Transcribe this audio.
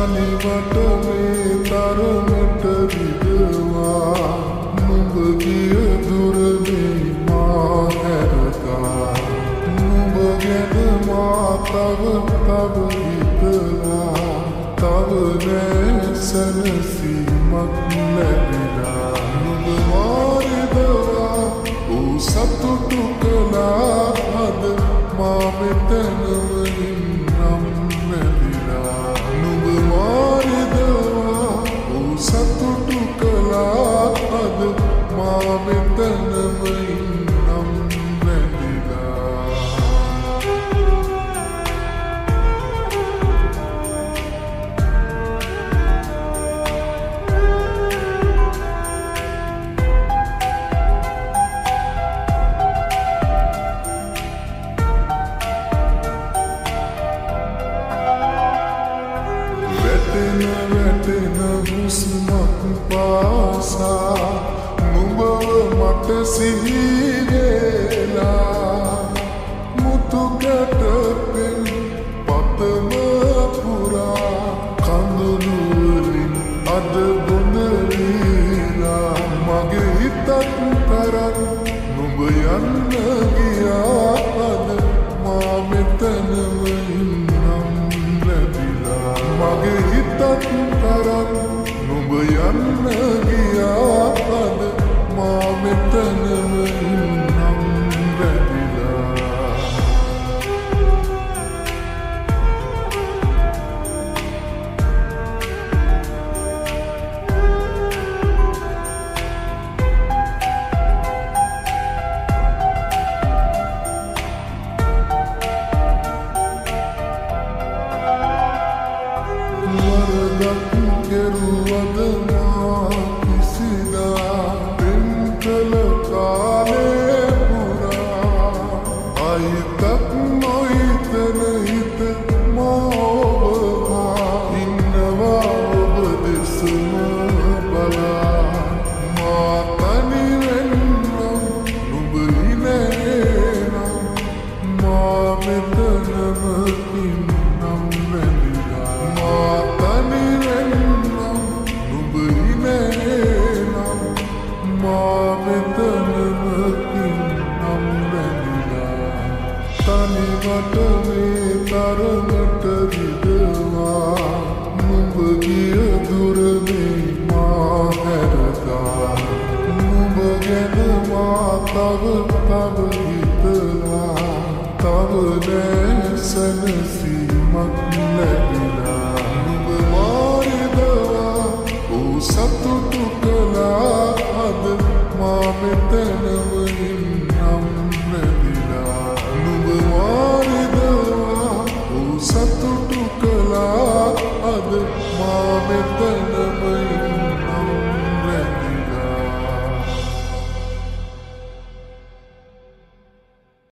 තනිවට මේ තරමට විදවා නුඹ ගිය දුරදී මා හැරගා නුඹ ගැන මා තව හිතලා තව නෑ සැනසීමක් ලැබිලා නුඹ මාරිදවා සතුටු කළා අද මා මෙතනම ඉන්නම් මැදිලා නුඹ මාරිදවා සතුටු කළා අද මා මෙතනම ඉන්නම් මැදිලා වැටෙන හුස්මක් පාසා නුඹව මට සිහි වෙලා මුතු ගැටපෙන් පතම පුරා කඳුළු වලින් අද බොඳලීලා මගේ හිතත් තරම් නුඹ යන්න ගියා අද මා මෙතනම ඉන්නම් ලැබිලා මගේ හිතත් තරම් නුඹ යන්න ගියා අද මා මෙතනම ඉන්නම් ලැබිලා වරදක් කෙරුවද මා කිසිදා පෙන් කළ කාලේ පුරා අයිතක් නොහිතන හිත මා ඔබවා ඉන්නවා ඔබ දෙසම බලා මා තනි වෙන්නම් නුඹ ඉනේනම් මා මෙතනම ඉන්නම් වැදිලා මා තනි වෙන්නම් නුඹ ඉනේනම් මා මෙතනම ඉන්නම් වැදිලා තනිවට මේ තරමට විදවා නුඹ ගිය දුරදී මා හැරගා නුඹ ගැන මා තව හිතලා තව නෑ සැනසීමක් ලැබිලා